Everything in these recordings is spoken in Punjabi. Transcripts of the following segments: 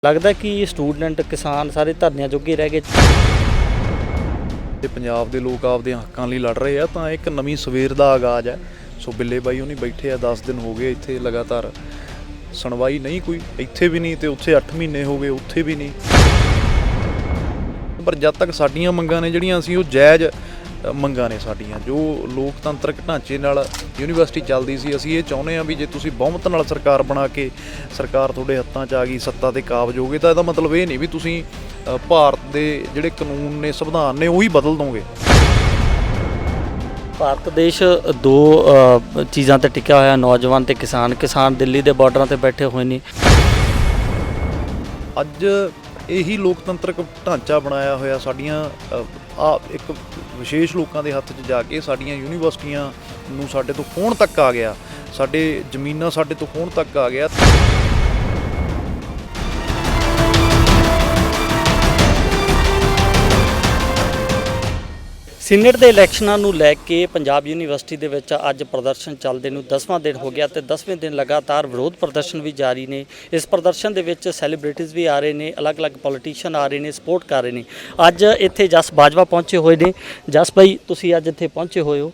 लगता कि स्टूडेंट किसान सारे धरनिਆਂ ਜੋਗੇ ਰਹਿ ਗਏ। ਤੇ ਪੰਜਾਬ ਦੇ ਲੋਕ ਆਪਦੇ ਹੱਕਾਂ ਲਈ ਲੜ ਰਹੇ ਆ ਤਾਂ ਇੱਕ ਨਵੀਂ ਸਵੇਰ ਦਾ ਆਗਾਜ਼ ਹੈ। ਸੋ ਬਿੱਲੇ ਬਾਈ ਉਹਨੀ ਬੈਠੇ ਆ 10 ਦਿਨ ਹੋ ਗਏ ਇੱਥੇ ਲਗਾਤਾਰ ਸੁਣਵਾਈ ਨਹੀਂ ਕੋਈ, ਇੱਥੇ ਵੀ ਨਹੀਂ ਤੇ ਉੱਥੇ 8 ਮਹੀਨੇ ਹੋ ਗਏ ਉੱਥੇ ਵੀ ਨਹੀਂ। ਪਰ ਜਦ ਤੱਕ ਸਾਡੀਆਂ ਮੰਗਾਂ ਨੇ ਜਿਹੜੀਆਂ ਅਸੀਂ ਉਹ ਜਾਇਜ਼ ਮੰਗਾਂ ਨੇ ਸਾਡੀਆਂ, ਜੋ ਲੋਕਤੰਤਰਕ ਢਾਂਚੇ ਨਾਲ ਯੂਨੀਵਰਸਿਟੀ ਚੱਲਦੀ ਸੀ, ਅਸੀਂ ਇਹ ਚਾਹੁੰਦੇ ਹਾਂ ਵੀ ਜੇ ਤੁਸੀਂ ਬਹੁਮਤ ਨਾਲ ਸਰਕਾਰ ਬਣਾ ਕੇ ਸਰਕਾਰ ਤੁਹਾਡੇ ਹੱਥਾਂ 'ਚ ਆ ਗਈ, ਸੱਤਾ 'ਤੇ ਕਾਬਜ ਹੋ ਗਏ, ਤਾਂ ਇਹਦਾ ਮਤਲਬ ਇਹ ਨਹੀਂ ਵੀ ਤੁਸੀਂ ਭਾਰਤ ਦੇ ਜਿਹੜੇ ਕਾਨੂੰਨ ਨੇ ਸੰਵਿਧਾਨ ਨੇ ਉਹੀ ਬਦਲ ਦੋਗੇ। ਭਾਰਤ ਦੇਸ਼ ਦੋ ਚੀਜ਼ਾਂ ਤੇ ਟਿਕਿਆ ਹੋਇਆ, ਨੌਜਵਾਨ ਤੇ ਕਿਸਾਨ। ਕਿਸਾਨ ਦਿੱਲੀ ਦੇ ਬਾਰਡਰਾਂ ਤੇ ਬੈਠੇ ਹੋਏ ਨੇ। ਅੱਜ ਇਹੀ ਲੋਕਤੰਤਰਕ ਢਾਂਚਾ ਬਣਾਇਆ ਹੋਇਆ ਸਾਡੀਆਂ ਇੱਕ ਵਿਸ਼ੇਸ਼ ਲੋਕਾਂ ਦੇ ਹੱਥ 'ਚ ਜਾ ਕੇ ਸਾਡੀਆਂ ਯੂਨੀਵਰਸਿਟੀਆਂ ਨੂੰ ਸਾਡੇ ਤੋਂ ਖੋਹਣ ਤੱਕ ਆ ਗਿਆ, ਸਾਡੇ ਜ਼ਮੀਨਾਂ ਸਾਡੇ ਤੋਂ ਖੋਹਣ ਤੱਕ ਆ ਗਿਆ। ਸੀਨੀਅਰ ਦੇ ਇਲੈਕਸ਼ਨਾਂ ਨੂੰ ਲੈ ਕੇ ਪੰਜਾਬ ਯੂਨੀਵਰਸਿਟੀ ਦੇ ਵਿੱਚ ਅੱਜ ਪ੍ਰਦਰਸ਼ਨ ਚੱਲਦੇ ਨੂੰ 10ਵਾਂ ਦਿਨ ਹੋ ਗਿਆ ਤੇ 10ਵੇਂ ਦਿਨ ਲਗਾਤਾਰ ਵਿਰੋਧ ਪ੍ਰਦਰਸ਼ਨ ਵੀ ਜਾਰੀ ਨੇ। ਇਸ ਪ੍ਰਦਰਸ਼ਨ ਦੇ ਵਿੱਚ ਸੈਲੀਬ੍ਰਿਟੀਜ਼ ਵੀ ਆ ਰਹੇ ਨੇ, ਅਲੱਗ-ਅਲੱਗ ਪੋਲੀਟੀਸ਼ੀਅਨ ਆ ਰਹੇ ਨੇ, ਸਪੋਰਟ ਕਰ ਰਹੇ ਨੇ। ਅੱਜ ਇੱਥੇ ਜਸ ਬਾਜਵਾ ਪਹੁੰਚੇ ਹੋਏ ਨੇ। ਜਸ ਭਾਈ, ਤੁਸੀਂ ਅੱਜ ਇੱਥੇ ਪਹੁੰਚੇ ਹੋਏ ਹੋ,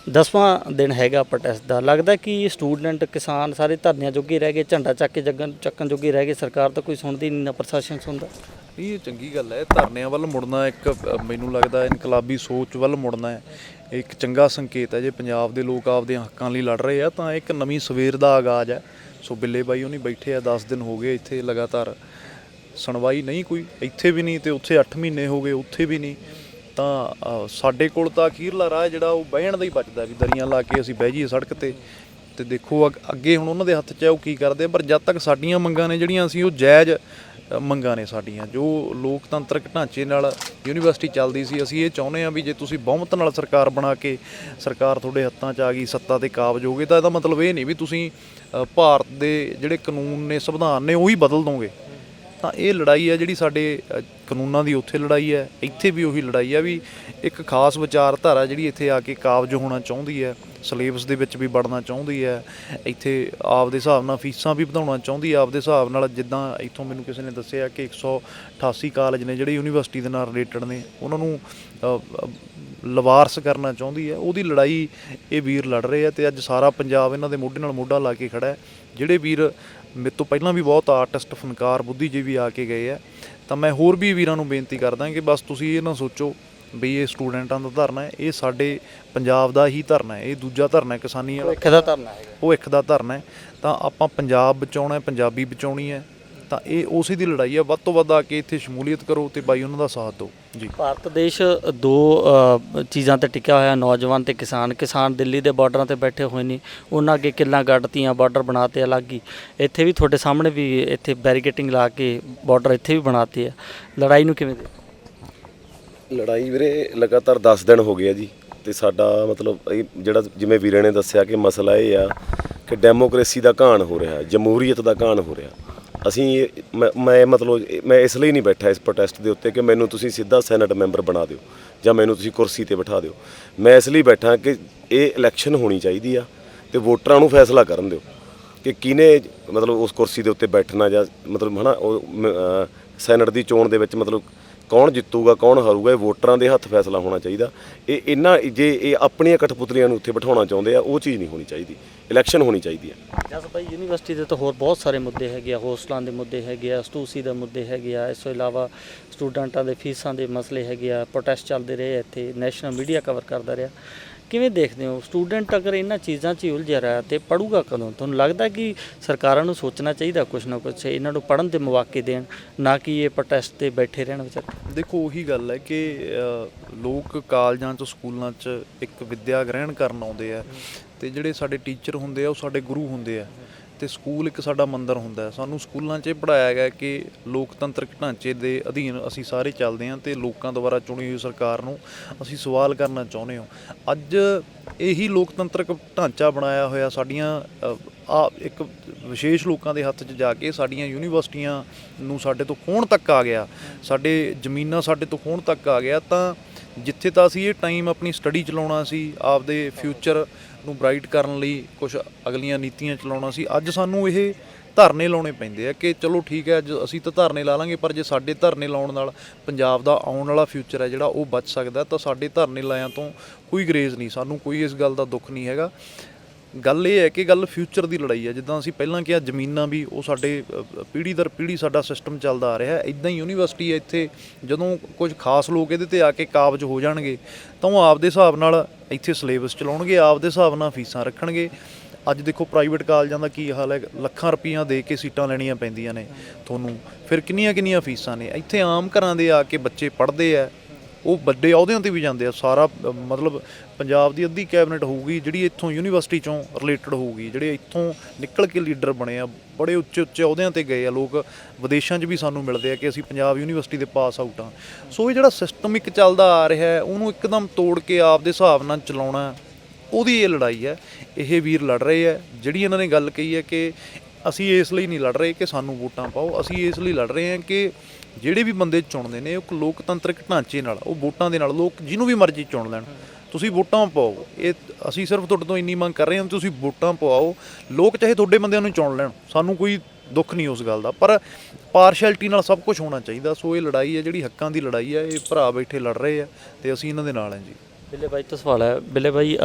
10ਵਾਂ ਦਿਨ ਹੈਗਾ ਪ੍ਰੋਟੈਸਟ ਦਾ। ਲੱਗਦਾ ਕਿ ਸਟੂਡੈਂਟ ਕਿਸਾਨ ਸਾਰੇ ਧਰਨਿਆਂ ਜੋਗੇ ਰਹਿ ਗਏ, ਝੰਡਾ ਚੱਕ ਕੇ ਚੱਕਣ ਜੋਗੇ ਰਹਿ ਗਏ, ਸਰਕਾਰ ਤਾਂ ਕੋਈ ਸੁਣਦੀ ਨਹੀਂ, ਨਾ ਪ੍ਰਸ਼ਾਸਨ ਸੁਣਦਾ। ਇਹ ਚੰਗੀ ਗੱਲ ਹੈ। ਧਰਨਿਆਂ ਵੱਲ ਮੁੜਨਾ ਇੱਕ ਮੈਨੂੰ ਲੱਗਦਾ ਇਨਕਲਾਬੀ ਸੋਚ ਵੱਲ ਮੁੜਨਾ ਹੈ, ਇੱਕ ਚੰਗਾ ਸੰਕੇਤ ਹੈ। ਜੇ ਪੰਜਾਬ ਦੇ ਲੋਕ ਆਪਦੇ ਹੱਕਾਂ ਲਈ ਲੜ ਰਹੇ ਆ ਤਾਂ ਇੱਕ ਨਵੀਂ ਸਵੇਰ ਦਾ ਆਗਾਜ਼ ਹੈ। ਸੋ ਬਿੱਲੇ ਬਾਈ ਉਹਨੀ ਬੈਠੇ ਆ 10 ਦਿਨ ਹੋ ਗਏ ਇੱਥੇ ਲਗਾਤਾਰ ਸੁਣਵਾਈ ਨਹੀਂ ਕੋਈ, ਇੱਥੇ ਵੀ ਨਹੀਂ ਤੇ ਉੱਥੇ 8 ਮਹੀਨੇ ਹੋ ਗਏ ਉੱਥੇ ਵੀ ਨਹੀਂ। ਤਾਂ ਸਾਡੇ ਕੋਲ ਤਾਂ ਅਖੀਰਲਾ ਰਾਹ ਜਿਹੜਾ ਉਹ ਬਹਿਣ ਦਾ ਹੀ ਬਚਦਾ, ਵੀ ਦਰੀਆਂ ਲਾ ਕੇ ਅਸੀਂ ਬਹਿ ਜਾਈਏ ਸੜਕ ਤੇ ਦੇਖੋ ਅੱਗੇ ਹੁਣ ਉਹਨਾਂ ਦੇ ਹੱਥ 'ਚ ਹੈ ਉਹ ਕੀ ਕਰਦੇ ਆ। ਪਰ ਜਦ ਤੱਕ ਸਾਡੀਆਂ ਮੰਗਾਂ ਨੇ ਜਿਹੜੀਆਂ ਅਸੀਂ ਉਹ ਜਾਇਜ਼ ਮੰਗਾਂ ਨੇ ਸਾਡੀਆਂ, ਜੋ ਲੋਕਤੰਤਰਕ ਢਾਂਚੇ ਨਾਲ ਯੂਨੀਵਰਸਿਟੀ ਚੱਲਦੀ ਸੀ, ਅਸੀਂ ਇਹ ਚਾਹੁੰਦੇ ਹਾਂ ਵੀ ਜੇ ਤੁਸੀਂ ਬਹੁਮਤ ਨਾਲ ਸਰਕਾਰ ਬਣਾ ਕੇ ਸਰਕਾਰ ਤੁਹਾਡੇ ਹੱਥਾਂ 'ਚ ਆ ਗਈ, ਸੱਤਾ 'ਤੇ ਕਾਬਜ ਹੋ ਗਏ, ਤਾਂ ਇਹਦਾ ਮਤਲਬ ਇਹ ਨਹੀਂ ਵੀ ਤੁਸੀਂ ਭਾਰਤ ਦੇ ਜਿਹੜੇ ਕਾਨੂੰਨ ਨੇ ਸੰਵਿਧਾਨ ਨੇ ਉਹੀ ਬਦਲ ਦੋਗੇ। ਤਾਂ ਇਹ ਲੜਾਈ ਹੈ ਜਿਹੜੀ ਸਾਡੇ ਕਾਨੂੰਨਾਂ ਦੀ, ਉੱਥੇ ਲੜਾਈ ਹੈ, ਇੱਥੇ ਵੀ ਉਹੀ ਲੜਾਈ ਹੈ ਵੀ ਇੱਕ ਖਾਸ ਵਿਚਾਰਧਾਰਾ ਜਿਹੜੀ ਇੱਥੇ ਆ ਕੇ ਕਾਬਜ ਹੋਣਾ ਚਾਹੁੰਦੀ ਹੈ, ਸਿਲੇਬਸ ਦੇ ਵਿੱਚ ਵੀ ਵੜਨਾ ਚਾਹੁੰਦੀ ਹੈ, ਇੱਥੇ ਆਪਦੇ ਹਿਸਾਬ ਨਾਲ ਫੀਸਾਂ ਵੀ ਵਧਾਉਣਾ ਚਾਹੁੰਦੀ ਹੈ ਆਪਦੇ ਹਿਸਾਬ ਨਾਲ। ਜਿੱਦਾਂ ਇੱਥੋਂ ਮੈਨੂੰ ਕਿਸੇ ਨੇ ਦੱਸਿਆ ਕਿ 188 ਕਾਲਜ ਨੇ ਜਿਹੜੇ ਯੂਨੀਵਰਸਿਟੀ ਦੇ ਨਾਲ ਰਿਲੇਟਡ ਨੇ, ਉਹਨਾਂ ਨੂੰ ਲਵਾਰਸ ਕਰਨਾ ਚਾਹੁੰਦੀ ਹੈ। ਉਹਦੀ ਲੜਾਈ ਇਹ ਵੀਰ ਲੜ ਰਹੇ ਆ ਤੇ ਅੱਜ ਸਾਰਾ ਪੰਜਾਬ ਇਹਨਾਂ ਦੇ ਮੋਢੇ ਨਾਲ ਮੋਢਾ ਲਾ ਕੇ ਖੜ੍ਹਾ ਹੈ। ਜਿਹੜੇ ਵੀਰ ਮੇਰੇ ਤੋਂ ਪਹਿਲਾਂ ਵੀ ਬਹੁਤ ਆਰਟਿਸਟ, ਫਨਕਾਰ, ਬੁੱਧੀਜੀਵੀ ਆ ਕੇ ਗਏ ਆ, ਤਾਂ ਮੈਂ ਹੋਰ ਵੀ ਵੀਰਾਂ ਨੂੰ ਬੇਨਤੀ ਕਰਦਾ ਕਿ ਬਸ ਤੁਸੀਂ ਇਹ ਨਾ ਸੋਚੋ ਵੀ ਇਹ ਸਟੂਡੈਂਟਾਂ ਦਾ ਧਰਨਾ ਹੈ, ਇਹ ਸਾਡੇ ਪੰਜਾਬ ਦਾ ਹੀ ਧਰਨਾ ਹੈ, ਇਹ ਦੂਜਾ ਧਰਨਾ ਕਿਸਾਨੀ ਵਾਲਾ ਇੱਕ ਦਾ ਧਰਨਾ ਹੈਗਾ, ਉਹ ਇੱਕ ਦਾ ਧਰਨਾ ਹੈ। ਤਾਂ ਆਪਾਂ ਪੰਜਾਬ ਬਚਾਉਣਾ, ਪੰਜਾਬੀ ਬਚਾਉਣੀ ਹੈ, ਤਾਂ ਇਹ ਉਸੇ ਦੀ ਲੜਾਈ ਹੈ। ਵੱਧ ਤੋਂ ਵੱਧ ਆ ਕੇ ਇੱਥੇ ਸ਼ਮੂਲੀਅਤ ਕਰੋ ਤੇ ਬਾਈ ਉਹਨਾਂ ਦਾ ਸਾਥ ਦਿਓ ਜੀ। ਭਾਰਤ ਦੇਸ਼ ਦੋ ਚੀਜ਼ਾਂ ਤੇ ਟਿਕਿਆ ਹੋਇਆ, ਨੌਜਵਾਨ ਤੇ ਕਿਸਾਨ। ਕਿਸਾਨ ਦਿੱਲੀ ਦੇ ਬਾਰਡਰਾਂ ਤੇ ਬੈਠੇ ਹੋਏ ਨੇ, ਉਹਨਾਂ ਅੱਗੇ ਕਿੱਲਾਂ ਗੱਡਤੀਆਂ, ਬਾਰਡਰ ਬਣਾਤੇ ਅਲੱਗ ਹੀ। ਇੱਥੇ ਵੀ ਤੁਹਾਡੇ ਸਾਹਮਣੇ ਵੀ ਇੱਥੇ ਬੈਰੀਕੇਟਿੰਗ ਲਾ ਕੇ ਬਾਰਡਰ ਇੱਥੇ ਵੀ ਬਣਾਤੇ ਆ। ਲੜਾਈ ਨੂੰ ਕਿਵੇਂ ਦੇ? ਲੜਾਈ ਵੀਰੇ ਲਗਾਤਾਰ 10 ਦਿਨ ਹੋ ਗਏ ਆ ਜੀ। ਤੇ ਸਾਡਾ ਮਤਲਬ ਇਹ ਜਿਹੜਾ ਜਿਵੇਂ ਵੀਰੇ ਨੇ ਦੱਸਿਆ ਕਿ ਮਸਲਾ ਇਹ ਆ ਕਿ ਡੈਮੋਕ੍ਰੇਸੀ ਦਾ ਘਾਣ ਹੋ ਰਿਹਾ, ਜਮਹੂਰੀਅਤ ਦਾ ਘਾਣ ਹੋ ਰਿਹਾ। ਅਸੀਂ ਮੈਂ ਇਸ ਲਈ ਨਹੀਂ ਬੈਠਾ ਇਸ ਪ੍ਰੋਟੈਸਟ ਦੇ ਉੱਤੇ ਕਿ ਮੈਨੂੰ ਤੁਸੀਂ ਸਿੱਧਾ ਸੈਨੇਟ ਮੈਂਬਰ ਬਣਾ ਦਿਓ ਜਾਂ ਮੈਨੂੰ ਤੁਸੀਂ ਕੁਰਸੀ 'ਤੇ ਬਿਠਾ ਦਿਓ। ਮੈਂ ਇਸ ਲਈ ਬੈਠਾ ਕਿ ਇਹ ਇਲੈਕਸ਼ਨ ਹੋਣੀ ਚਾਹੀਦੀ ਆ ਤੇ ਵੋਟਰਾਂ ਨੂੰ ਫੈਸਲਾ ਕਰਨ ਦਿਓ ਕਿ ਕਿਹਨੇ ਮਤਲਬ ਉਸ ਕੁਰਸੀ ਦੇ ਉੱਤੇ ਬੈਠਣਾ, ਜਾਂ ਮਤਲਬ ਹੈ ਨਾ ਉਹ ਸੈਨੇਟ ਦੀ ਚੋਣ ਦੇ ਵਿੱਚ ਮਤਲਬ ਕੌਣ ਜਿੱਤੂਗਾ ਕੌਣ ਹਾਰੂਗਾ, ਇਹ ਵੋਟਰਾਂ ਦੇ ਹੱਥ ਫੈਸਲਾ ਹੋਣਾ ਚਾਹੀਦਾ। ਜੇ ਇਹ ਆਪਣੀਆਂ ਕਠਪੁਤਲੀਆਂ ਨੂੰ ਉੱਥੇ ਬਿਠਾਉਣਾ ਚਾਹੁੰਦੇ ਆ, ਉਹ ਚੀਜ਼ ਨਹੀਂ ਹੋਣੀ ਚਾਹੀਦੀ, ਇਲੈਕਸ਼ਨ ਹੋਣੀ ਚਾਹੀਦੀ ਹੈ। ਜਸ ਭਾਈ, ਯੂਨੀਵਰਸਿਟੀ ਦੇ ਤਾਂ ਹੋਰ ਬਹੁਤ ਸਾਰੇ ਮੁੱਦੇ ਹੈਗੇ ਆ, ਹੋਸਟਲਾਂ ਦੇ ਮੁੱਦੇ ਹੈਗੇ ਆ, ਸਟੂਸੀ ਦੇ ਮੁੱਦੇ ਹੈਗੇ ਆ, ਇਸ ਤੋਂ ਇਲਾਵਾ ਸਟੂਡੈਂਟਾਂ ਦੇ ਫੀਸਾਂ ਦੇ ਮਸਲੇ ਹੈਗੇ ਆ, ਪ੍ਰੋਟੈਸਟ ਚੱਲਦੇ ਰਹੇ ਇੱਥੇ, ਨੈਸ਼ਨਲ ਮੀਡੀਆ ਕਵਰ ਕਰਦਾ ਰਿਹਾ। ਕਿਵੇਂ ਦੇਖਦੇ ਹੋ ਸਟੂਡੈਂਟ ਅਗਰ ਇਹਨਾਂ ਚੀਜ਼ਾਂ 'ਚ ਹੀ ਉਲਝਿਆ ਰਿਹਾ ਤੇ ਪੜ੍ਹੂਗਾ ਕਦੋਂ? ਤੁਹਾਨੂੰ ਲੱਗਦਾ ਕਿ ਸਰਕਾਰਾਂ ਨੂੰ ਸੋਚਣਾ ਚਾਹੀਦਾ ਕੁਛ ਨਾ ਕੁਛ, ਇਹਨਾਂ ਨੂੰ ਪੜ੍ਹਨ ਦੇ ਮੌਕੇ ਦੇਣ, ਨਾ ਕਿ ਇਹ ਪ੍ਰੋਟੈਸਟ 'ਤੇ ਬੈਠੇ ਰਹਿਣ ਵਿਚਾਰੇ? ਦੇਖੋ ਉਹੀ ਗੱਲ ਹੈ ਕਿ ਲੋਕ ਕਾਲਜਾਂ 'ਚ, ਸਕੂਲਾਂ 'ਚ ਇੱਕ ਵਿੱਦਿਆ ਗ੍ਰਹਿਣ ਕਰਨ ਆਉਂਦੇ ਆ, ਤੇ ਜਿਹੜੇ ਸਾਡੇ ਟੀਚਰ ਹੁੰਦੇ ਆ ਉਹ ਸਾਡੇ ਗੁਰੂ ਹੁੰਦੇ ਆ, ਤੇ ਸਕੂਲ ਇੱਕ ਸਾਡਾ ਮੰਦਰ ਹੁੰਦਾ। ਸਾਨੂੰ ਸਕੂਲਾਂ 'ਚ ਇਹ ਪੜ੍ਹਾਇਆ ਗਿਆ ਕਿ ਲੋਕਤੰਤਰਕ ਢਾਂਚੇ ਦੇ ਅਧੀਨ ਅਸੀਂ ਸਾਰੇ ਚੱਲਦੇ ਹਾਂ ਤੇ ਲੋਕਾਂ ਦੁਆਰਾ ਚੁਣੀ ਹੋਈ ਸਰਕਾਰ ਨੂੰ ਅਸੀਂ ਸਵਾਲ ਕਰਨਾ ਚਾਹੁੰਦੇ ਹਾਂ। ਅੱਜ ਇਹੀ ਲੋਕਤੰਤਰਕ ਢਾਂਚਾ ਬਣਾਇਆ ਹੋਇਆ ਸਾਡੀਆਂ ਇੱਕ ਵਿਸ਼ੇਸ਼ ਲੋਕਾਂ ਦੇ ਹੱਥ 'ਚ ਜਾ ਕੇ ਸਾਡੀਆਂ ਯੂਨੀਵਰਸਿਟੀਆਂ ਨੂੰ ਸਾਡੇ ਤੋਂ ਖੋਹਣ ਤੱਕ ਆ ਗਿਆ, ਸਾਡੇ ਜ਼ਮੀਨਾਂ ਸਾਡੇ ਤੋਂ ਖੋਹਣ ਤੱਕ ਆ ਗਿਆ। ਤਾਂ ਜਿੱਥੇ ਤਾਂ ਅਸੀਂ ਇਹ ਟਾਈਮ ਆਪਣੀ ਸਟੱਡੀ ਚਲਾਉਣਾ ਸੀ, ਆਪਦੇ ਫਿਊਚਰ ਨੂੰ ਬਰਾਈਟ ਕਰਨ ਲਈ ਕੁਛ ਅਗਲੀਆਂ ਨੀਤੀਆਂ ਚਲਾਉਣਾ ਸੀ, ਅੱਜ ਸਾਨੂੰ ਇਹ ਧਰਨੇ ਲਾਉਣੇ ਪੈਂਦੇ ਆ ਕਿ ਚਲੋ ਠੀਕ ਹੈ ਅਸੀਂ ਤਾਂ ਧਰਨੇ ਲਾ ਲਾਂਗੇ, ਪਰ ਜੇ ਸਾਡੇ ਧਰਨੇ ਲਾਉਣ ਨਾਲ ਪੰਜਾਬ ਦਾ ਆਉਣ ਵਾਲਾ ਫਿਊਚਰ ਹੈ ਜਿਹੜਾ ਉਹ ਬਚ ਸਕਦਾ, ਤਾਂ ਸਾਡੇ ਧਰਨੇ ਲਾਇਆਂ ਤੋਂ ਕੋਈ ਗਰੇਜ਼ ਨਹੀਂ, ਸਾਨੂੰ ਕੋਈ ਇਸ ਗੱਲ ਦਾ ਦੁੱਖ ਨਹੀਂ ਹੈਗਾ। ਗੱਲ ਇਹ ਹੈ ਕਿ ਗੱਲ ਫਿਊਚਰ ਦੀ ਲੜਾਈ ਹੈ। ਜਿੱਦਾਂ ਅਸੀਂ ਪਹਿਲਾਂ ਕਿਹਾ ਜ਼ਮੀਨਾਂ ਵੀ ਉਹ ਸਾਡੇ ਪੀੜ੍ਹੀ ਦਰ ਪੀੜ੍ਹੀ ਸਾਡਾ ਸਿਸਟਮ ਚੱਲਦਾ ਆ ਰਿਹਾ, ਇੱਦਾਂ ਹੀ ਯੂਨੀਵਰਸਿਟੀ ਹੈ ਇੱਥੇ। ਜਦੋਂ ਕੁਝ ਖਾਸ ਲੋਕ ਇਹਦੇ 'ਤੇ ਆ ਕੇ ਕਾਬਜ਼ ਹੋ ਜਾਣਗੇ ਤਾਂ ਉਹ ਆਪਦੇ ਹਿਸਾਬ ਨਾਲ ਇੱਥੇ ਸਿਲੇਬਸ ਚਲਾਉਣਗੇ, ਆਪਦੇ ਹਿਸਾਬ ਨਾਲ ਫੀਸਾਂ ਰੱਖਣਗੇ। ਅੱਜ ਦੇਖੋ ਪ੍ਰਾਈਵੇਟ ਕਾਲਜਾਂ ਦਾ ਕੀ ਹਾਲ ਹੈ, ਲੱਖਾਂ ਰੁਪਈਆ ਦੇ ਕੇ ਸੀਟਾਂ ਲੈਣੀਆਂ ਪੈਂਦੀਆਂ ਨੇ ਤੁਹਾਨੂੰ, ਫਿਰ ਕਿੰਨੀਆਂ ਫੀਸਾਂ ਨੇ। ਇੱਥੇ ਆਮ ਘਰਾਂ ਦੇ ਆ ਕੇ ਬੱਚੇ ਪੜ੍ਹਦੇ ਆ, ਉਹ ਵੱਡੇ ਅਹੁਦਿਆਂ 'ਤੇ ਵੀ ਜਾਂਦੇ ਆ। ਸਾਰਾ ਮਤਲਬ ਪੰਜਾਬ ਦੀ ਅੱਧੀ ਕੈਬਨਿਟ ਹੋਊਗੀ ਜਿਹੜੀ ਇੱਥੋਂ ਯੂਨੀਵਰਸਿਟੀ 'ਚੋਂ ਰਿਲੇਟਡ ਹੋਊਗੀ, ਜਿਹੜੇ ਇੱਥੋਂ ਨਿਕਲ ਕੇ ਲੀਡਰ ਬਣੇ ਆ, ਬੜੇ ਉੱਚੇ ਅਹੁਦਿਆਂ 'ਤੇ ਗਏ ਆ ਲੋਕ। ਵਿਦੇਸ਼ਾਂ 'ਚ ਵੀ ਸਾਨੂੰ ਮਿਲਦੇ ਆ ਕਿ ਅਸੀਂ ਪੰਜਾਬ ਯੂਨੀਵਰਸਿਟੀ ਦੇ ਪਾਸ ਆਊਟ ਹਾਂ। ਸੋ ਇਹ ਜਿਹੜਾ ਸਿਸਟਮ ਇੱਕ ਚੱਲਦਾ ਆ ਰਿਹਾ ਉਹਨੂੰ ਇੱਕਦਮ ਤੋੜ ਕੇ ਆਪਦੇ ਹਿਸਾਬ ਨਾਲ ਚਲਾਉਣਾ, ਉਹਦੀ ਇਹ ਲੜਾਈ ਹੈ। ਇਹ ਵੀਰ ਲੜ ਰਹੇ ਆ। ਜਿਹੜੀ ਇਹਨਾਂ ਨੇ ਗੱਲ ਕਹੀ ਹੈ ਕਿ ਅਸੀਂ ਇਸ ਲਈ ਨਹੀਂ ਲੜ ਰਹੇ ਕਿ ਸਾਨੂੰ ਵੋਟਾਂ ਪਾਓ, ਅਸੀਂ ਇਸ ਲਈ ਲੜ ਰਹੇ ਹਾਂ ਕਿ ਜਿਹੜੇ ਵੀ ਬੰਦੇ ਚੁਣਦੇ ਨੇ ਉਹ ਲੋਕਤੰਤਰਿਕ ਢਾਂਚੇ ਨਾਲ, ਉਹ ਵੋਟਾਂ ਦੇ ਨਾਲ, ਲੋਕ ਜਿਹਨੂੰ ਵੀ ਮਰਜ਼ੀ ਚੁਣ ਲੈਣ, ਤੁਸੀਂ ਵੋਟਾਂ ਪਾਓ। ਇਹ ਅਸੀਂ ਸਿਰਫ ਤੁਹਾਡੇ ਤੋਂ ਇੰਨੀ ਮੰਗ ਕਰ ਰਹੇ ਹਾਂ, ਤੁਸੀਂ ਵੋਟਾਂ ਪਵਾਓ। ਲੋਕ ਚਾਹੇ ਤੁਹਾਡੇ ਬੰਦਿਆਂ ਨੂੰ ਚੁਣ ਲੈਣ, ਸਾਨੂੰ ਕੋਈ ਦੁੱਖ ਨਹੀਂ ਉਸ ਗੱਲ ਦਾ, ਪਰ ਪਾਰਸ਼ੈਲਿਟੀ ਨਾਲ ਸਭ ਕੁਝ ਹੋਣਾ ਚਾਹੀਦਾ। ਸੋ ਇਹ ਲੜਾਈ ਹੈ ਜਿਹੜੀ ਹੱਕਾਂ ਦੀ ਲੜਾਈ ਹੈ, ਇਹ ਭਰਾ ਬੈਠੇ ਲੜ ਰਹੇ ਆ ਤੇ ਅਸੀਂ ਇਹਨਾਂ ਦੇ ਨਾਲ ਹਾਂ ਜੀ। ਬਿੱਲੇ ਬਾਈ ਤੋਂ ਸਵਾਲ ਹੈ। ਬਿੱਲੇ ਬਾਈ,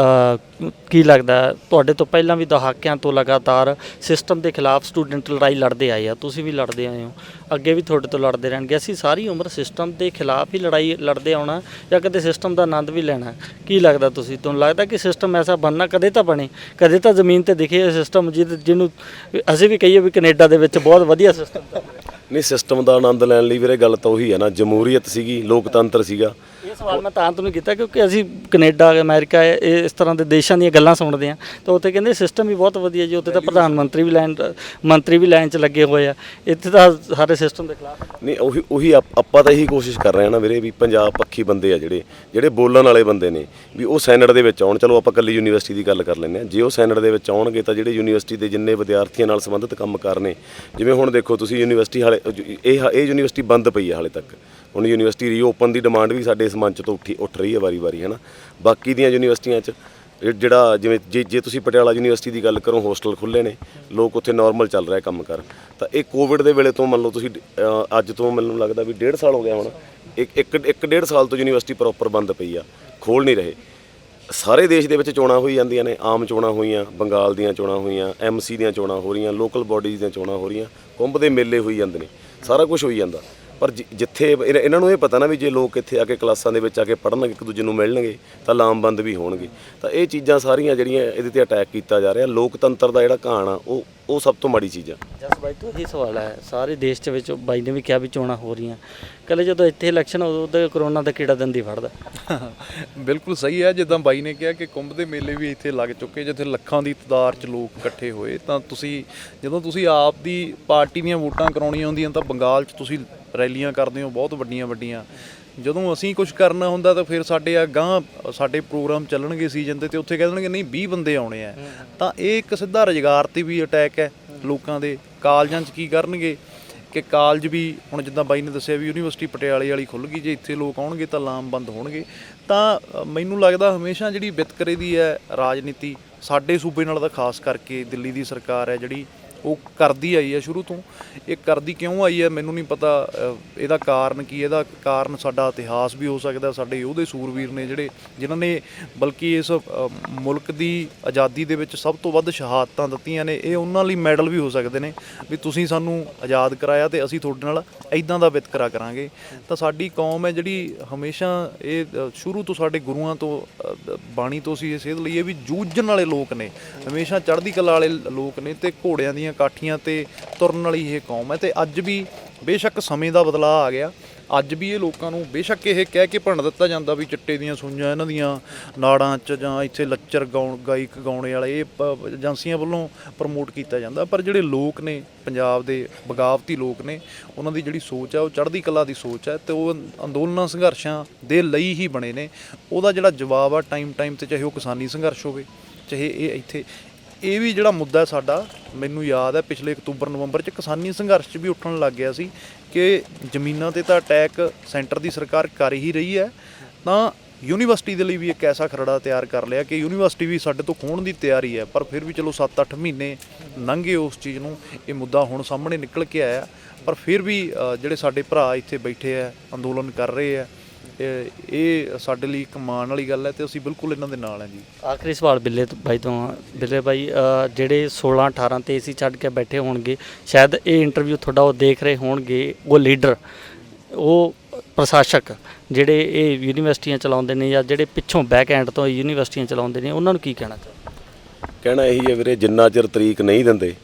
ਕੀ ਲੱਗਦਾ ਤੁਹਾਡੇ ਤੋਂ ਪਹਿਲਾਂ ਵੀ ਦਹਾਕਿਆਂ ਤੋਂ ਲਗਾਤਾਰ ਸਿਸਟਮ ਦੇ ਖਿਲਾਫ ਸਟੂਡੈਂਟ ਲੜਾਈ ਲੜਦੇ ਆਏ ਆ, ਤੁਸੀਂ ਵੀ ਲੜਦੇ ਆਏ ਹੋ, ਅੱਗੇ ਵੀ ਤੁਹਾਡੇ ਤੋਂ ਲੜਦੇ ਰਹਿਣਗੇ। ਅਸੀਂ ਸਾਰੀ ਉਮਰ ਸਿਸਟਮ ਦੇ ਖਿਲਾਫ ਹੀ ਲੜਾਈ ਲੜਦੇ ਆਉਣਾ ਜਾਂ ਕਦੇ ਸਿਸਟਮ ਦਾ ਆਨੰਦ ਵੀ ਲੈਣਾ? ਕੀ ਲੱਗਦਾ ਤੁਹਾਨੂੰ ਲੱਗਦਾ ਕਿ ਸਿਸਟਮ ਐਸਾ ਬਣਨਾ ਕਦੇ ਤਾਂ ਬਣੇ, ਕਦੇ ਤਾਂ ਜ਼ਮੀਨ ਤੇ ਦਿਖੇ ਇਹ ਸਿਸਟਮ ਜਿਹਨੂੰ ਅਸੀਂ ਵੀ ਕਹੀਏ ਵੀ ਕੈਨੇਡਾ ਦੇ ਵਿੱਚ ਬਹੁਤ ਵਧੀਆ ਸਿਸਟਮ? ਨਹੀਂ, ਸਿਸਟਮ ਦਾ ਆਨੰਦ ਲੈਣ ਲਈ ਵੀਰੇ ਗੱਲ ਤਾਂ ਉਹੀ ਹੈ ਨਾ, ਜਮਹੂਰੀਅਤ ਸੀਗੀ, ਲੋਕਤੰਤਰ ਸੀਗਾ। ਇਹ ਸਵਾਲ ਮੈਂ ਤਾਂ ਤੁਹਾਨੂੰ ਕੀਤਾ ਕਿਉਂਕਿ ਅਸੀਂ ਕੈਨੇਡਾ, ਅਮਰੀਕਾ, ਇਹ ਇਸ ਤਰ੍ਹਾਂ ਦੇ ਦੇਸ਼ਾਂ ਦੀਆਂ ਗੱਲਾਂ ਸੁਣਦੇ ਹਾਂ ਤਾਂ ਉੱਥੇ ਕਹਿੰਦੇ ਸਿਸਟਮ ਵੀ ਬਹੁਤ ਵਧੀਆ ਜੀ, ਉੱਥੇ ਤਾਂ ਪ੍ਰਧਾਨ ਮੰਤਰੀ ਵੀ ਲਾਈਨ 'ਚ ਲੱਗੇ ਹੋਏ ਆ। ਇੱਥੇ ਤਾਂ ਸਾਰੇ ਸਿਸਟਮ ਦੇ ਖਿਲਾਫ ਨਹੀਂ, ਉਹੀ ਆਪਾਂ ਤਾਂ ਇਹੀ ਕੋਸ਼ਿਸ਼ ਕਰ ਰਹੇ ਹਾਂ ਨਾ ਵੀਰੇ ਵੀ ਪੰਜਾਬ ਪੱਖੀ ਬੰਦੇ ਆ ਜਿਹੜੇ ਬੋਲਣ ਵਾਲੇ ਬੰਦੇ ਨੇ ਵੀ ਉਹ ਸੈਨੇਟ ਦੇ ਵਿੱਚ ਆਉਣ। ਚਲੋ ਆਪਾਂ ਇਕੱਲੀ ਯੂਨੀਵਰਸਿਟੀ ਦੀ ਗੱਲ ਕਰ ਲੈਂਦੇ ਹਾਂ। ਜੇ ਉਹ ਸੈਨੇਟ ਦੇ ਵਿੱਚ ਆਉਣਗੇ ਤਾਂ ਜਿਹੜੇ ਯੂਨੀਵਰਸਿਟੀ ਦੇ ਜਿੰਨੇ ਵਿਦਿਆਰਥੀਆਂ ਨਾਲ ਸੰਬੰਧਿਤ ਕੰਮ ਕਰਨੇ, ਜਿਵੇਂ ਹੁਣ ਦੇਖੋ ਤੁਸੀਂ ਯੂਨੀਵਰਸਿਟੀ ਹਾਲੇ ਇਹ ਯੂਨੀਵਰਸਿਟੀ ਬੰਦ ਪਈ ਹੈ ਹਾਲੇ ਤੱਕ। ਹੁਣ ਯੂਨੀਵਰਸਿਟੀ ਰੀਓਪਨ ਦੀ ਡਿਮਾਂਡ ਵੀ ਸਾਡੇ ਇਸ ਮੰਚ ਤੋਂ ਉੱਠ ਰਹੀ ਹੈ ਵਾਰੀ ਹੈ ਨਾ। ਬਾਕੀ ਦੀਆਂ ਯੂਨੀਵਰਸਿਟੀਆਂ 'ਚ ਜਿਹੜਾ ਜਿਵੇਂ ਜੇ ਤੁਸੀਂ ਪਟਿਆਲਾ ਯੂਨੀਵਰਸਿਟੀ ਦੀ ਗੱਲ ਕਰੋ, ਹੋਸਟਲ ਖੁੱਲ੍ਹੇ ਨੇ, ਲੋਕ ਉੱਥੇ ਨਾਰਮਲ ਚੱਲ ਰਿਹਾ ਕੰਮ ਕਰ। ਤਾਂ ਇਹ ਕੋਵਿਡ ਦੇ ਵੇਲੇ ਤੋਂ ਮੰਨ ਲਓ ਤੁਸੀਂ ਅੱਜ ਤੋਂ ਮੈਨੂੰ ਲੱਗਦਾ ਵੀ 1.5 ਸਾਲ ਹੋ ਗਿਆ ਹੁਣ, ਇੱਕ 1.5 ਸਾਲ ਤੋਂ ਯੂਨੀਵਰਸਿਟੀ ਪ੍ਰੋਪਰ ਬੰਦ ਪਈ ਆ, ਖੋਲ੍ਹ ਨਹੀਂ ਰਹੇ। ਸਾਰੇ ਦੇਸ਼ ਦੇ ਵਿੱਚ ਚੋਣਾਂ ਹੋਈ ਜਾਂਦੀਆਂ ਨੇ, ਆਮ ਚੋਣਾਂ ਹੋਈਆਂ, ਬੰਗਾਲ ਦੀਆਂ ਚੋਣਾਂ ਹੋਈਆਂ, MC ਦੀਆਂ ਚੋਣਾਂ ਹੋ ਰਹੀਆਂ, ਲੋਕਲ ਬੋਡੀਜ਼ ਦੀਆਂ ਚੋਣਾਂ ਹੋ ਰਹੀਆਂ, ਕੁੰਭ ਦੇ ਮੇਲੇ ਹੋਈ ਜਾਂਦੇ ਨੇ, ਸਾਰਾ ਕੁਝ ਹੋਈ ਜਾਂਦਾ। ਪਰ ਜਿੱਥੇ ਇਹਨਾਂ ਨੂੰ ਇਹ ਪਤਾ ਨਾ ਵੀ ਜੇ ਲੋਕ ਇੱਥੇ ਆ ਕੇ ਕਲਾਸਾਂ ਦੇ ਵਿੱਚ ਆ ਕੇ ਪੜ੍ਹਨਗੇ, ਇੱਕ ਦੂਜੇ ਨੂੰ ਮਿਲਣਗੇ ਤਾਂ ਲਾਮਬੰਦ ਵੀ ਹੋਣਗੇ। ਤਾਂ ਇਹ ਚੀਜ਼ਾਂ ਸਾਰੀਆਂ ਜਿਹੜੀਆਂ ਇਹਦੇ 'ਤੇ ਅਟੈਕ ਕੀਤਾ ਜਾ ਰਿਹਾ, ਲੋਕਤੰਤਰ ਦਾ ਜਿਹੜਾ ਘਾਣ ਆ ਉਹ ਸਭ ਤੋਂ ਮਾੜੀ ਚੀਜ਼ ਆ। ਜਸ ਬਾਈ ਤੋਂ ਇਹੀ ਸਵਾਲ ਹੈ, ਸਾਰੇ ਦੇਸ਼ ਦੇ ਵਿੱਚ ਬਾਈ ਨੇ ਵੀ ਕਿਹਾ ਵੀ ਚੋਣਾਂ ਹੋ ਰਹੀਆਂ, ਕੱਲ੍ਹ ਜਦੋਂ ਇੱਥੇ ਇਲੈਕਸ਼ਨ ਉਦੋਂ ਕਰੋਨਾ ਦਾ ਕੀੜਾ ਦੰਦੀ ਫੜਦਾ। ਬਿਲਕੁਲ ਸਹੀ ਹੈ। ਜਿੱਦਾਂ ਬਾਈ ਨੇ ਕਿਹਾ ਕਿ ਕੁੰਭ ਦੇ ਮੇਲੇ ਵੀ ਇੱਥੇ ਲੱਗ ਚੁੱਕੇ, ਜਿੱਥੇ ਲੱਖਾਂ ਦੀ ਤਾਦਾਦ 'ਚ ਲੋਕ ਇਕੱਠੇ ਹੋਏ। ਤਾਂ ਜਦੋਂ ਤੁਸੀਂ ਆਪ ਦੀ ਪਾਰਟੀ ਦੀਆਂ ਵੋਟਾਂ ਕਰਾਉਣੀਆਂ ਹੁੰਦੀਆਂ ਤਾਂ ਬੰਗਾਲ 'ਚ ਤੁਸੀਂ ਰੈਲੀਆਂ ਕਰਦੇ ਹੋ ਬਹੁਤ ਵੱਡੀਆਂ। ਜਦੋਂ ਅਸੀਂ ਕੁਝ ਕਰਨਾ ਹੁੰਦਾ ਤਾਂ ਫਿਰ ਸਾਡੇ ਅਗਾਂਹ ਸਾਡੇ ਪ੍ਰੋਗਰਾਮ ਚੱਲਣਗੇ ਸੀਜ਼ਨ ਦੇ, ਤੇ ਉੱਥੇ ਕਹਿ ਦੇਣਗੇ ਨਹੀਂ 20 ਬੰਦੇ ਆਉਣੇ ਆ। ਤਾਂ ਇਹ ਇੱਕ ਸਿੱਧਾ ਰੁਜ਼ਗਾਰ 'ਤੇ ਵੀ ਅਟੈਕ ਹੈ ਲੋਕਾਂ ਦੇ। ਕਾਲਜਾਂ 'ਚ ਕੀ ਕਰਨਗੇ ਕਿ ਕਾਲਜ ਵੀ ਹੁਣ ਜਿੱਦਾਂ ਬਾਈ ਨੇ ਦੱਸਿਆ ਵੀ ਯੂਨੀਵਰਸਿਟੀ ਪਟਿਆਲੇ ਵਾਲੀ ਖੁੱਲ੍ਹ ਗਈ, ਜੇ ਇੱਥੇ ਲੋਕ ਆਉਣਗੇ ਤਾਂ ਲਾਮਬੰਦ ਹੋਣਗੇ। ਤਾਂ ਮੈਨੂੰ ਲੱਗਦਾ ਹਮੇਸ਼ਾ ਜਿਹੜੀ ਵਿਤਕਰੇ ਦੀ ਹੈ ਰਾਜਨੀਤੀ ਸਾਡੇ ਸੂਬੇ ਨਾਲ ਤਾਂ ਖਾਸ ਕਰਕੇ ਦਿੱਲੀ ਦੀ ਸਰਕਾਰ ਹੈ ਜਿਹੜੀ ਉਹ ਕਰਦੀ ਆਈ ਹੈ ਸ਼ੁਰੂ ਤੋਂ। ਇਹ ਕਰਦੀ ਕਿਉਂ ਆਈ ਹੈ ਮੈਨੂੰ ਨਹੀਂ ਪਤਾ, ਇਹਦਾ ਕਾਰਨ ਕੀ? ਇਹਦਾ ਕਾਰਨ ਸਾਡਾ ਇਤਿਹਾਸ ਵੀ ਹੋ ਸਕਦਾ। ਸਾਡੇ ਉਹਦੇ ਸੂਰਵੀਰ ਨੇ ਜਿਨ੍ਹਾਂ ਨੇ ਬਲਕਿ ਇਸ ਮੁਲਕ ਦੀ ਆਜ਼ਾਦੀ ਦੇ ਵਿੱਚ ਸਭ ਤੋਂ ਵੱਧ ਸ਼ਹਾਦਤਾਂ ਦਿੱਤੀਆਂ ਨੇ, ਇਹ ਉਹਨਾਂ ਲਈ ਮੈਡਲ ਵੀ ਹੋ ਸਕਦੇ ਨੇ ਵੀ ਤੁਸੀਂ ਸਾਨੂੰ ਆਜ਼ਾਦ ਕਰਾਇਆ ਤੇ ਅਸੀਂ ਤੁਹਾਡੇ ਨਾਲ ਇੱਦਾਂ ਦਾ ਵਿਤਕਰਾ ਕਰਾਂਗੇ। ਤਾਂ ਸਾਡੀ ਕੌਮ ਹੈ ਜਿਹੜੀ ਹਮੇਸ਼ਾ ਇਹ ਸ਼ੁਰੂ ਤੋਂ ਸਾਡੇ ਗੁਰੂਆਂ ਤੋਂ ਬਾਣੀ ਤੋਂ ਅਸੀਂ ਇਹ ਸੇਧ ਲਈਏ ਵੀ ਜੂਝਣ ਵਾਲੇ ਲੋਕ ਨੇ, ਹਮੇਸ਼ਾ ਚੜ੍ਹਦੀ ਕਲਾ ਵਾਲੇ ਲੋਕ ਨੇ ਤੇ ਘੋੜਿਆਂ ਦੀਆਂ ਕਾਠੀਆਂ ਤੇ ਤੁਰਨ ਵਾਲੀ ਇਹ ਕੌਮ ਹੈ। ਤੇ ਅੱਜ ਵੀ ਬੇਸ਼ੱਕ ਸਮੇਂ ਦਾ ਬਦਲਾਅ ਆ ਗਿਆ, ਅੱਜ ਵੀ ਇਹ ਲੋਕਾਂ ਨੂੰ ਬੇਸ਼ੱਕ ਇਹ ਕਹਿ ਕੇ ਭੰਨ ਦਿੱਤਾ ਜਾਂਦਾ ਵੀ ਚਿੱਟੇ ਦੀਆਂ ਸੂਈਆਂ ਇਹਨਾਂ ਦੀਆਂ ਨਾੜਾਂ 'ਚ ਜਾਂ ਇੱਥੇ ਲੱਚਰ ਗਾਇਕ ਗਾਉਣੇ ਵਾਲੇ ਇਹ ਏਜੰਸੀਆਂ ਵੱਲੋਂ ਪ੍ਰਮੋਟ ਕੀਤਾ ਜਾਂਦਾ। ਪਰ ਜਿਹੜੇ ਲੋਕ ਨੇ ਪੰਜਾਬ ਦੇ ਬਗਾਵਤੀ ਲੋਕ ਨੇ, ਉਹਨਾਂ ਦੀ ਜਿਹੜੀ ਸੋਚ ਹੈ ਉਹ ਚੜ੍ਹਦੀ ਕਲਾ ਦੀ ਸੋਚ ਹੈ ਤੇ ਉਹ ਅੰਦੋਲਨਾਂ ਸੰਘਰਸ਼ਾਂ ਦੇ ਲਈ ਹੀ ਬਣੇ ਨੇ। ਉਹਦਾ ਜਿਹੜਾ ਜਵਾਬ ਆ ਟਾਈਮ ਤੇ, ਚਾਹੇ ਉਹ ਕਿਸਾਨੀ ਸੰਘਰਸ਼ ਹੋਵੇ, ਚਾਹੇ ਇਹ ਵੀ ਜਿਹੜਾ ਮੁੱਦਾ ਸਾਡਾ, ਮੈਨੂੰ ਯਾਦ ਹੈ ਪਿਛਲੇ ਅਕਤੂਬਰ ਨਵੰਬਰ 'ਚ ਕਿਸਾਨੀ ਸੰਘਰਸ਼ 'ਚ ਵੀ ਉੱਠਣ ਲੱਗ ਗਿਆ ਸੀ ਕਿ ਜ਼ਮੀਨਾਂ 'ਤੇ ਤਾਂ ਅਟੈਕ ਸੈਂਟਰ ਦੀ ਸਰਕਾਰ ਕਰ ਹੀ ਰਹੀ ਹੈ, ਤਾਂ ਯੂਨੀਵਰਸਿਟੀ ਦੇ ਲਈ ਵੀ ਇੱਕ ਐਸਾ ਖਰੜਾ ਤਿਆਰ ਕਰ ਲਿਆ ਕਿ ਯੂਨੀਵਰਸਿਟੀ ਵੀ ਸਾਡੇ ਤੋਂ ਖੋਹਣ ਦੀ ਤਿਆਰੀ ਹੈ, ਪਰ ਫਿਰ ਵੀ ਚਲੋ 7-8 ਮਹੀਨੇ ਲੰਘੇ ਉਸ ਚੀਜ਼ ਨੂੰ, ਇਹ ਮੁੱਦਾ ਹੁਣ ਸਾਹਮਣੇ ਨਿਕਲ ਕੇ ਆਇਆ। ਪਰ ਫਿਰ ਵੀ ਜਿਹੜੇ ਸਾਡੇ ਭਰਾ ਇੱਥੇ ਬੈਠੇ ਆ, ਅੰਦੋਲਨ ਕਰ ਰਹੇ ਆ, ਇਹ ਸਾਡੇ ਲਈ ਇੱਕ ਮਾਣ ਵਾਲੀ ਗੱਲ ਹੈ ਤੇ ਅਸੀਂ ਬਿਲਕੁਲ ਇਹਨਾਂ ਦੇ ਨਾਲ ਹਾਂ ਜੀ। ਆਖਰੀ ਸਵਾਲ ਬਿੱਲੇ ਬਾਈ ਤੋਂ ਬਿੱਲੇ ਬਾਈ, ਜਿਹੜੇ 16-18 ਤੇ ਏਸੀ ਛੱਡ ਕੇ ਬੈਠੇ ਹੋਣਗੇ, ਸ਼ਾਇਦ ਇਹ ਇੰਟਰਵਿਊ ਤੁਹਾਡਾ ਉਹ ਦੇਖ ਰਹੇ ਹੋਣਗੇ, ਉਹ ਲੀਡਰ, ਉਹ ਪ੍ਰਸ਼ਾਸਕ ਜਿਹੜੇ ਇਹ ਯੂਨੀਵਰਸਿਟੀਆਂ ਚਲਾਉਂਦੇ ਨੇ ਜਾਂ ਜਿਹੜੇ ਪਿੱਛੋਂ ਬੈਕ ਐਂਡ ਤੋਂ ਯੂਨੀਵਰਸਿਟੀਆਂ ਚਲਾਉਂਦੇ ਨੇ, ਉਹਨਾਂ ਨੂੰ ਕੀ ਕਹਿਣਾ ਚਾਹੁੰਦੇ? ਕਹਿਣਾ ਇਹੀ ਹੈ ਵੀਰੇ, ਜਿੰਨਾ ਚਿਰ ਤਰੀਕ ਨਹੀਂ ਦਿੰਦੇ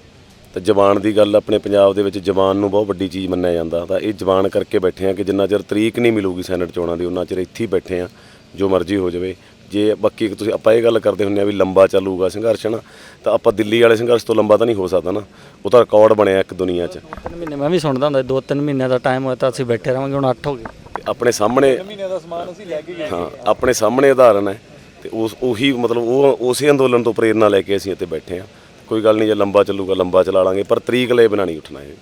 ਤਾਂ ਜ਼ਬਾਨ ਦੀ ਗੱਲ ਆਪਣੇ ਪੰਜਾਬ ਦੇ ਵਿੱਚ ਜ਼ਬਾਨ ਨੂੰ ਬਹੁਤ ਵੱਡੀ ਚੀਜ਼ ਮੰਨਿਆ ਜਾਂਦਾ, ਤਾਂ ਇਹ ਜ਼ਬਾਨ ਕਰਕੇ ਬੈਠੇ ਆ ਕਿ ਜਿੰਨਾ ਚਿਰ ਤਰੀਕ ਨਹੀਂ ਮਿਲੂਗੀ ਸੈਨੇਟ ਚੋਣਾਂ ਦੀ, ਉਹਨਾਂ ਚਿਰ ਇੱਥੇ ਹੀ ਬੈਠੇ ਆ, ਜੋ ਮਰਜ਼ੀ ਹੋ ਜਾਵੇ। ਜੇ ਬਾਕੀ ਤੁਸੀਂ ਆਪਾਂ ਇਹ ਗੱਲ ਕਰਦੇ ਹੁੰਦੇ ਆ ਵੀ ਲੰਬਾ ਚੱਲੂਗਾ ਸੰਘਰਸ਼ ਨਾ, ਤਾਂ ਆਪਾਂ ਦਿੱਲੀ ਵਾਲੇ ਸੰਘਰਸ਼ ਤੋਂ ਲੰਬਾ ਤਾਂ ਨਹੀਂ ਹੋ ਸਕਦਾ ਨਾ, ਉਹ ਤਾਂ ਰਿਕਾਰਡ ਬਣਿਆ ਇੱਕ ਦੁਨੀਆ 'ਚ। 3 ਮਹੀਨੇ ਮੈਂ ਵੀ ਸੁਣਦਾ ਹੁੰਦਾ, 2-3 ਮਹੀਨਿਆਂ ਦਾ ਟਾਈਮ ਹੋਇਆ ਤਾਂ ਅਸੀਂ ਬੈਠੇ ਰਹਾਂਗੇ, ਹੁਣ 8 ਹੋ ਗਏ। ਆਪਣੇ ਸਾਹਮਣੇ ਮਹੀਨੇ ਦਾ ਸਮਾਨ ਅਸੀਂ ਲੈ ਕੇ ਗਏ, ਹਾਂ ਆਪਣੇ ਸਾਹਮਣੇ ਉਦਾਹਰਨ ਹੈ, ਤੇ ਉਹੀ ਮਤਲਬ ਉਹ ਉਸੇ ਅੰਦੋਲਨ ਤੋਂ ਪ੍ਰੇਰਨਾ ਲੈ ਕੇ ਅਸੀਂ ਇੱਥੇ ਬੈਠੇ ਹਾਂ। ਕੋਈ ਗੱਲ ਨਹੀਂ, ਜੇ ਲੰਬਾ ਚੱਲੂਗਾ ਲੰਬਾ ਚਲਾ ਲਾਂਗੇ, ਪਰ ਤਰੀਕ ਲਏ ਬਿਨਾਂ ਨਹੀਂ ਉੱਠਣਾ ਇਹ।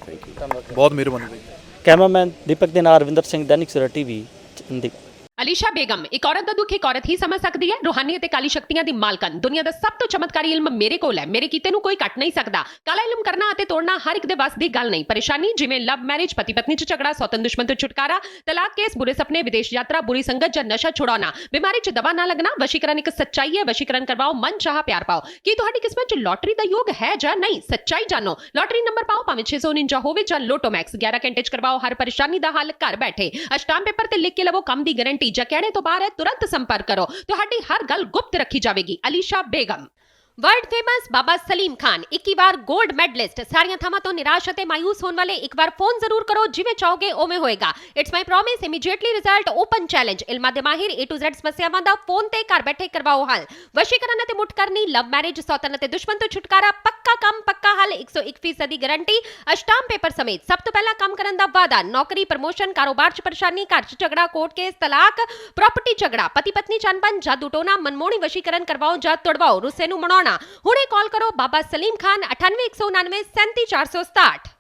ਥੈਂਕ ਯੂ, ਬਹੁਤ ਮਿਹਰਬਾਨੀ ਬਾਈ। ਕੈਮਰਾਮੈਨ ਦੀਪਕ ਦੇ ਨਾਲ ਰਵਿੰਦਰ ਸਿੰਘ, ਦੈਨਿਕ ਸਵੇਰਾ ਟੀਵੀ, ਚੰਡੀਗੜ੍ਹ। ਅਲੀਸ਼ਾ ਬੇਗਮ, ਇੱਕ ਔਰਤ ਦਾ ਦੁੱਖ ਇੱਕ ਔਰਤ ਹੀ ਸਮਝ ਸਕਦੀ ਹੈ। ਰੂਹਾਨੀ ਅਤੇ ਕਾਲੀ ਸ਼ਕਤੀਆਂ ਦੀ ਮਾਲਕਨ, ਦੁਨੀਆ ਦਾ ਸਭ ਤੋਂ ਚਮਤਕਾਰੀ ਇਲਮ ਮੇਰੇ ਕੋਲ ਹੈ, ਮੇਰੇ ਕੀਤੇ ਨੂੰ ਕੋਈ ਕੱਟ ਨਹੀਂ ਸਕਦਾ। ਕਾਲਾ ਇਲਮ ਕਰਨਾ ਅਤੇ ਤੋੜਨਾ ਹਰ ਇੱਕ ਦੇ ਵੱਸ ਦੀ ਗੱਲ ਨਹੀਂ। ਪਰੇਸ਼ਾਨੀ ਜਿਵੇਂ ਲਵ ਮੈਰਿਜ, ਪਤੀ ਪਤਨੀ 'ਚ ਝਗੜਾ, ਸੌਤਨ ਦੁਸ਼ਮਣ ਤੋਂ ਛੁਟਕਾਰਾ, ਤਲਾਕ ਕੇਸ, ਬੁਰੇ ਸੁਪਨੇ, ਵਿਦੇਸ਼ ਯਾਤਰਾ, ਬੁਰੀ ਸੰਗਤ ਜਾਂ ਨਸ਼ਾ ਛੁਡਾਉਣਾ, ਬਿਮਾਰੀ 'ਚ ਦਵਾ ਨਾ ਲੱਗਣਾ। ਵਸ਼ੀਕਰਨ ਇੱਕ ਸੱਚਾਈ ਹੈ, ਵਸ਼ੀਕਰਨ ਕਰਵਾਓ, ਮਨ ਚਾਹਾ ਪਿਆਰ ਪਾਓ। ਕੀ ਤੁਹਾਡੀ ਕਿਸਮਤ 'ਚ ਲੋਟਰੀ ਦਾ ਯੋਗ ਹੈ ਜਾਂ ਨਹੀਂ? ਸੱਚਾਈ ਜਾਣੋ, ਲੋਟਰੀ ਨੰਬਰ ਪਾਓ, ਭਾਵੇਂ 649 ਹੋਵੇ ਜਾਂ ਲੋਟੋ ਮੈਕਸ। 11 ਘੰਟੇ 'ਚ ਕਰਵਾਓ ਹਰ ਪਰੇਸ਼ਾਨੀ ਦਾ ਹੱਲ ਘਰ ਬੈਠੇ। ਅਸ਼ਟਾਮ ਪੇਪਰ ਤੇ ਲਿਖ ਕੇ ਲਵੋ ਕੰਮ ਦੀ ਗਾਰੰਟੀ। ਜਾਂ ਕਹਿਣੇ ਤੋਂ ਬਾਹਰ ਹੈ, ਤੁਰੰਤ ਸੰਪਰਕ ਕਰੋ, ਤੁਹਾਡੀ ਹਰ ਗੱਲ ਗੁਪਤ ਰੱਖੀ ਜਾਵੇਗੀ। ਅਲੀਸ਼ਾ ਬੇਗਮ। वर्ल्ड फेमस बाबा सलीम खान 21 ਵਾਰ 골ਡ ਮੈਡਲਿਸਟ। ਸਾਰੀਆਂ ਥਾਵਾਂ ਤੋਂ ਨਿਰਾਸ਼ ਅਤੇ ਮਾਇੂਸ ਹੋਣ ਵਾਲੇ ਇੱਕ ਵਾਰ ਫੋਨ ਜ਼ਰੂਰ ਕਰੋ, ਜਿਵੇਂ ਚਾਹੋਗੇ ਉਵੇਂ ਹੋਏਗਾ। It's my promise, immediately result, open challenge. ਇਲਮਾਂ ਦੇ ਮਾਹਿਰ A to Z ਸਮੱਸਿਆਵਾਂ ਦਾ ਫੋਨ ਤੇ ਘਰ ਬੈਠੇ ਕਰਵਾਓ ਹੱਲ। ਵਸ਼ੀਕਰਨ ਅਤੇ ਮੁੱਠ ਕਰਨੀ, ਲਵ ਮੈਰਿਜ, ਸੌਤਨ ਅਤੇ ਦੁਸ਼ਮਣ ਤੋਂ ਛੁਟਕਾਰਾ, ਪੱਕਾ ਕੰਮ ਪੱਕਾ ਹੱਲ, 101% ਦੀ ਗਾਰੰਟੀ, ਅਸ਼ਟਾਮ ਪੇਪਰ ਸਮੇਤ। ਸਭ ਤੋਂ ਪਹਿਲਾਂ ਕੰਮ ਕਰਨ ਦਾ ਵਾਅਦਾ, ਨੌਕਰੀ, ਪ੍ਰਮੋਸ਼ਨ, ਕਾਰੋਬਾਰ 'ਚ ਪਰੇਸ਼ਾਨੀ, ਘਰ 'ਚ ਝਗੜਾ, ਕੋਰਟ ਕੇਸ, ਤਲਾਕ, ਪ੍ਰਾਪਰਟੀ ਝਗੜਾ, ਪਤੀ ਪਤਨੀ 'ਚ ਅਣਬਣ, ਜਾਦੂ ਟੋਨਾ, ਮਨਮੋਹਣੀ ਵਸ਼ੀਕਰਨ ਕਰਵਾਓ ਜਾਂ ਤੁੜਵਾਓ, ਰੁੱਸੇ ਨੂੰ ਮਨਾਉਣਾ। ਹੁਣੇ ਕਾਲ ਕਰੋ ਬਾਬਾ ਸਲੀਮ ਖਾਨ 98 199 37 467।